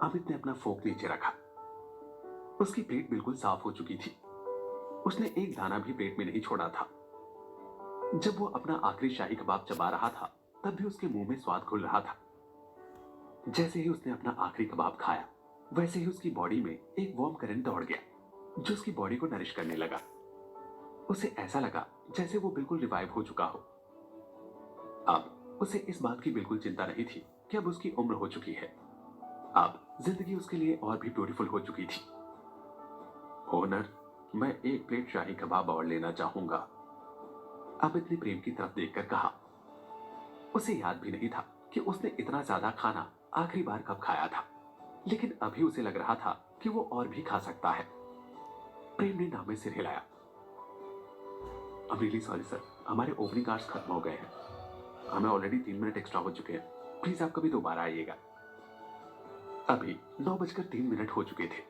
अमित ने अपना फोक नीचे रखा। उसकी प्लेट बिल्कुल साफ हो चुकी थी। उसने एक दाना भी प्लेट में नहीं छोड़ा था। जब वो अपना आखिरी शाही कबाब चबा रहा था, तब भी उसके मुंह में स्वाद घुल रहा था। जैसे ही उसने अपना आखिरी कबाब खाया, वैसे ही उसकी बॉडी में एक वार्म करंट दौड़ गया, जो उसकी बॉडी को नरिश करने लगा। उसे ऐसा लगा जैसे वो बिल्कुल रिवाइव हो चुका हो। अब उसे इस बात की बिल्कुल चिंता नहीं थी कि अब उसकी उम्र हो चुकी है। अब जिंदगी उसके लिए और भी ब्यूटीफुल हो चुकी थी। ओनर, मैं एक प्लेट शाही कबाब और लेना चाहूंगा, अमित ने प्रेम की तरफ देखकर कहा। उसे याद भी नहीं था कि उसने इतना ज्यादा खाना आखिरी बार कब खाया था, लेकिन अभी उसे लग रहा था कि वो और भी खा सकता है। प्रेम ने नाम में सिर हिलाया। आई रियली सॉरी सर, हमारे ओपनिंग आवर्स खत्म हो गए हैं। हमें ऑलरेडी 3 मिनट एक्स्ट्रा हो चुके हैं। प्लीज आप कभी दोबारा आइएगा। अभी 9:03 हो चुके थे।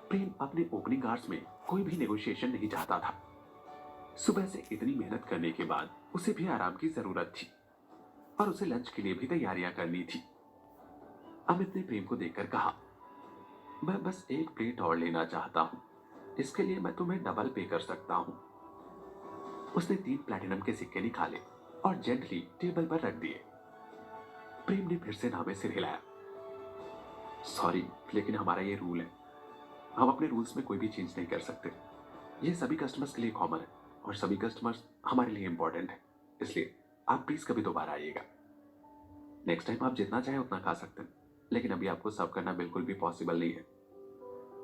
प्रेम अपने ओपनिंग आवर्स में कोई भी नेगोशिएशन नहीं चाहता था। सुबह से इतनी मेहनत करने के बाद उसे भी आराम की जरूरत थी और उसे लंच के लिए भी तैयारियां करनी थी। अमित ने प्रेम को देखकर कहा, मैं बस एक प्लेट और लेना चाहता हूं। इसके लिए मैं तुम्हें डबल पे कर सकता हूं। उसने 3 प्लैटिनम के सिक्के निकाले और जेंटली टेबल पर रख दिए। प्रेम ने फिर से नावे सिर हिलाया। सॉरी, लेकिन हमारा ये रूल है। हम अपने रूल्स में कोई भी चेंज नहीं कर सकते। ये सभी कस्टमर्स के लिए कॉमन है और सभी कस्टमर्स हमारे लिए इंपॉर्टेंट है। इसलिए आप प्लीज कभी दोबारा आइएगा। नेक्स्ट टाइम आप जितना चाहे उतना खा सकते हैं, लेकिन अभी आपको सर्व करना बिल्कुल भी पॉसिबल नहीं है।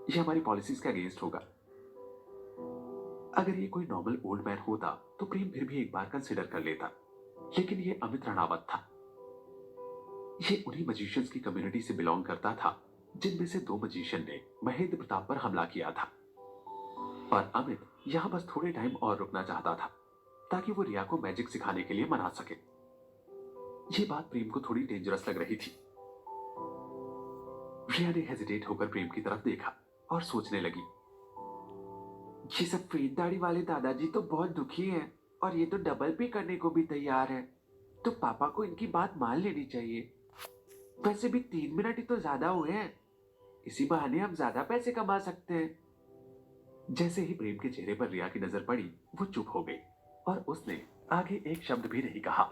ये हमारी पॉलिसीज के अगेंस्ट होगा। अगर ये कोई नॉर्मल ओल्ड मैन होता तो प्रेम फिर भी एक बार कंसिडर कर लेता, लेकिन ये अमित राणावत था। ये उन्हीं मजिशियंस की कम्युनिटी से बिलोंग करता था जिनमें से 2 मजिशियन ने महेंद्र प्रताप पर हमला किया था। और अमित यहां बस थोड़े टाइम और रुकना चाहता था ताकि वो रिया को मैजिक सिखाने के लिए मना सके। ये बात प्रेम को थोड़ी डेंजरस लग रही थी। रिया ने हेजिटेट होकर प्रेम की तरफ देखा और सोचने लगी, ये सब फेट दाढ़ी वाले दादाजी तो बहुत दुखी हैं और ये तो डबल पे करने को भी तैयार है। तो पापा को इनकी बात मान लेनी चाहिए। वैसे भी 3 मिनट ही तो ज्यादा हुए हैं। इसी बहाने हम ज्यादा पैसे कमा सकते हैं। जैसे ही प्रेम के चेहरे पर रिया की नजर पड़ी, वो चुप हो गई और उसने आगे एक शब्द भी नहीं कहा।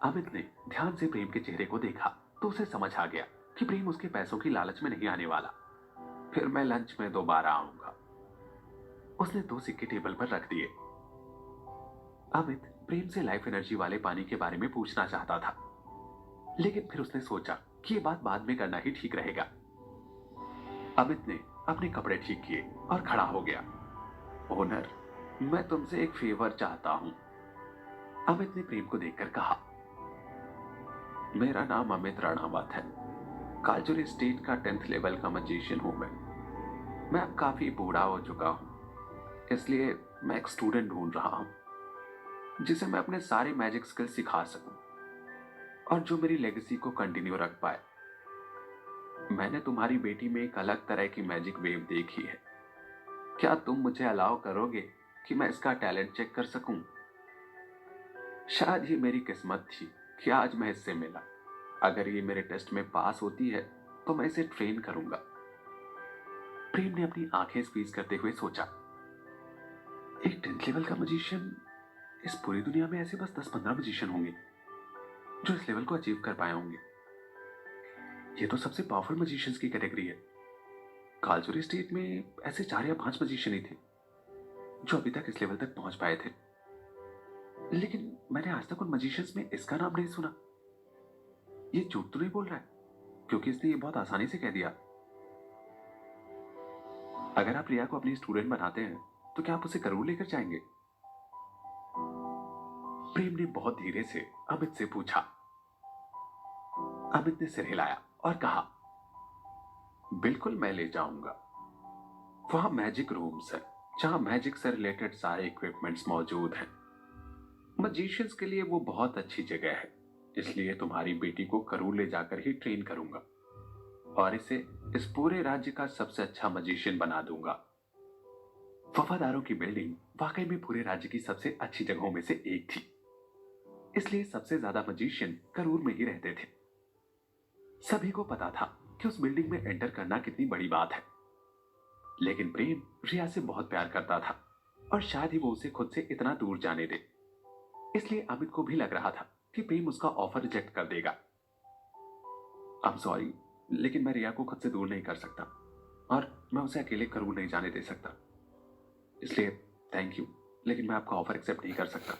अमित ने ध्यान से प्रेम के चेहरे को देखा तो उसे समझ आ गया कि प्रेम उसके पैसों की लालच में नहीं आने वाला। फिर मैं लंच में दोबारा आऊंगा। उसने 2 सिक्के टेबल पर रख दिए। अमित प्रेम से लाइफ एनर्जी वाले पानी के बारे में पूछना चाहता था, लेकिन फिर उसने सोचा कि ये बात बाद में करना ही ठीक रहेगा। अमित ने अपने कपड़े ठीक किए और खड़ा हो गया। ओनर, मैं तुमसे एक फेवर चाहता हूं, अमित ने प्रेम को देखकर कहा। मेरा नाम अमित राणावत है। कालचुरी स्टेट का 10th लेवल का मजिशियन हूं मैं अब काफी बूढ़ा हो चुका हूं, इसलिए मैं एक स्टूडेंट ढूंढ रहा हूं जिसे मैं अपने सारे मैजिक स्किल्स सिखा सकूं और जो मेरी लेगेसी को कंटिन्यू रख पाए। मैंने तुम्हारी बेटी में एक अलग तरह की मैजिक वेव देखी है। क्या तुम मुझे अलाउ करोगे कि मैं इसका टैलेंट चेक कर सकूं? शायद ये मेरी किस्मत थी कि आज मैं इससे मिला। अगर ये मेरे टेस्ट में पास होती है तो मैं इसे ट्रेन करूंगा। प्रेम ने अपनी आंखें स्क्वीज करते हुए सोचा, एक 10th लेवल का मजिशियन, इस पूरी दुनिया में ऐसे बस 10-15 मजिशियन होंगे जो इस लेवल को अचीव कर पाए होंगे। ये तो सबसे पावरफुल मजिशियंस की कैटेगरी है। कालचुरी स्टेट में ऐसे 4 या 5 मजिशियन ही थे जो अभी तक इस लेवल तक पहुंच पाए थे, लेकिन मैंने आज तक उन मजिशियंस में इसका नाम नहीं सुना। ये झूठ तो नहीं बोल रहा है, क्योंकि इसने ये बहुत आसानी से कह दिया। अगर आप रिया को अपनी स्टूडेंट बनाते हैं तो क्या आप उसे करूर लेकर जाएंगे? प्रेम ने बहुत धीरे से अमित से पूछा। अमित ने सिर हिलाया और कहा, बिल्कुल मैं ले जाऊंगा। वहां मैजिक रूम्स है जहां मैजिक से रिलेटेड सारे इक्विपमेंट्स मौजूद हैं। मजिशियंस के लिए वो बहुत अच्छी जगह है, इसलिए तुम्हारी बेटी को करूर ले जाकर ही ट्रेन करूंगा और इसे इस पूरे राज्य का सबसे अच्छा मजिशियन बना दूंगा। वफादारों की बिल्डिंग वाकई में पूरे राज्य की सबसे अच्छी जगहों में से एक थी, इसलिए सबसे ज्यादा मजिशियन करूर में ही रहते थे। सभी को पता था कि उस बिल्डिंग में एंटर करना कितनी बड़ी बात है, लेकिन प्रेम रिया से बहुत प्यार करता था और शायद ही वो उसे खुद से इतना दूर जाने दे। इसलिए अमित को भी लग रहा था कि प्रेम उसका ऑफर रिजेक्ट कर देगा। आई एम सॉरी, लेकिन मैं रिया को खुद से दूर नहीं कर सकता और मैं उसे अकेले करूर नहीं जाने दे सकता। इसलिए थैंक यू, लेकिन मैं आपका ऑफर एक्सेप्ट नहीं कर सकता।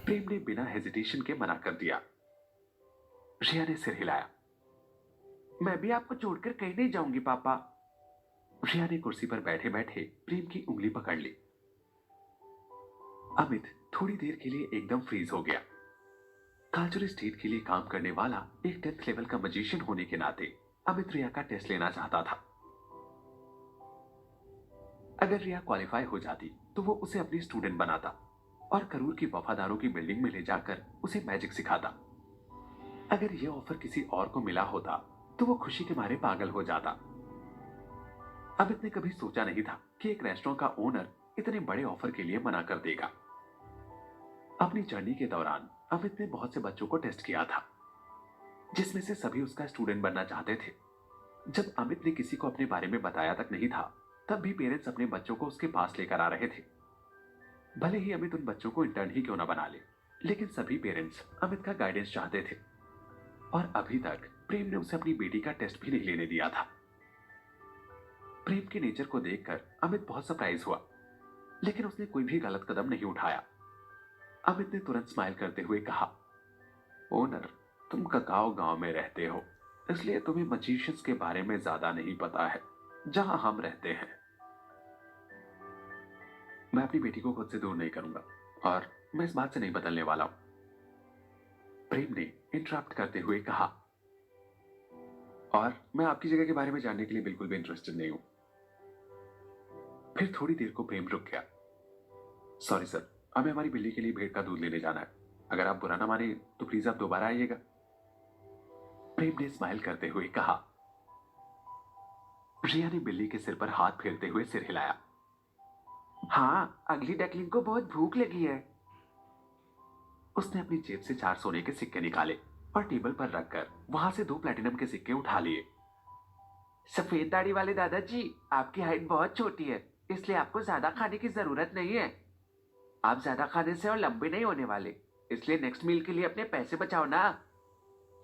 प्रेम ने बिना हेजिटेशन के मना कर दिया। रिया ने सिर हिलाया। मैं भी आपको छोड़कर कहीं नहीं जाऊंगी पापा। रिया ने कुर्सी पर बैठे बैठे प्रेम की उंगली पकड़ ली। अमित थोड़ी देर के लिए एकदम फ्रीज हो गया। काजोल स्टेट के लिए काम करने वाला एक 10th लेवल का मजिशियन होने के नाते अमित रिया का टेस्ट लेना चाहता था। अगर रिया क्वालिफाई हो जाती तो वो उसे अपनी स्टूडेंट बनाता और करूर की वफादारों की बिल्डिंग में ले जाकर उसे मैजिक सिखाता। अगर यह ऑफर किसी और को मिला होता तो वो खुशी के मारे पागल हो जाता। अमित ने कभी सोचा नहीं था कि एक रेस्टोरेंट का ओनर इतने बड़े ऑफर के लिए मना कर देगा। अपनी जर्नी के दौरान अमित ने बहुत से बच्चों को टेस्ट किया था, जिसमें से सभी उसका स्टूडेंट बनना चाहते थे। जब अमित ने किसी को अपने बारे में बताया तक नहीं था, तब भी पेरेंट्स अपने बच्चों को उसके पास लेकर आ रहे थे। भले ही अमित उन बच्चों को इंटर्न ही क्यों ना बना ले, लेकिन सभी पेरेंट्स अमित का गाइडेंस चाहते थे और अभी तक प्रेम ने उसे अपनी बेटी का टेस्ट भी नहीं लेने दिया था। प्रेम के नेचर को देखकर अमित बहुत सरप्राइज हुआ, लेकिन उसने कोई भी गलत कदम नहीं उठाया। अमित ने तुरंत स्माइल करते हुए कहा, ओनर, तुम ककाओ गांव में रहते हो, इसलिए तुम्हें मजिशियंस के बारे में ज्यादा नहीं पता है। जहां हम रहते हैं, मैं अपनी बेटी को खुद से दूर नहीं करूंगा और मैं इस बात से नहीं बदलने वाला हूं। प्रेम ने इंटरप्ट करते हुए कहा, और मैं आपकी जगह के बारे में जानने के लिए बिल्कुल भी इंटरेस्टेड नहीं हूं। फिर थोड़ी देर को प्रेम रुक गया। सॉरी सर, हमें हमारी बिल्ली के लिए भेड़ का दूध लेने जाना है। अगर आप बुरा ना माने तो प्लीज आप दोबारा आइएगा। प्रेम ने स्माइल करते हुए कहा। रिया ने बिल्ली के सिर पर हाथ फेरते हुए सिर हिलाया। हाँ, अगली डकलिंग को बहुत भूख लगी है। उसने अपनी जेब से 4 सोने के सिक्के निकाले और टेबल पर रखकर वहां से 2 प्लेटिनम के सिक्के उठा लिए। सफेद दाढ़ी वाले दादाजी, आपकी हाइट बहुत छोटी है, इसलिए आपको ज्यादा खाने की जरूरत नहीं है। आप ज्यादा खाने से और लंबे नहीं होने वाले, इसलिए नेक्स्ट मील के लिए अपने पैसे बचाओ ना।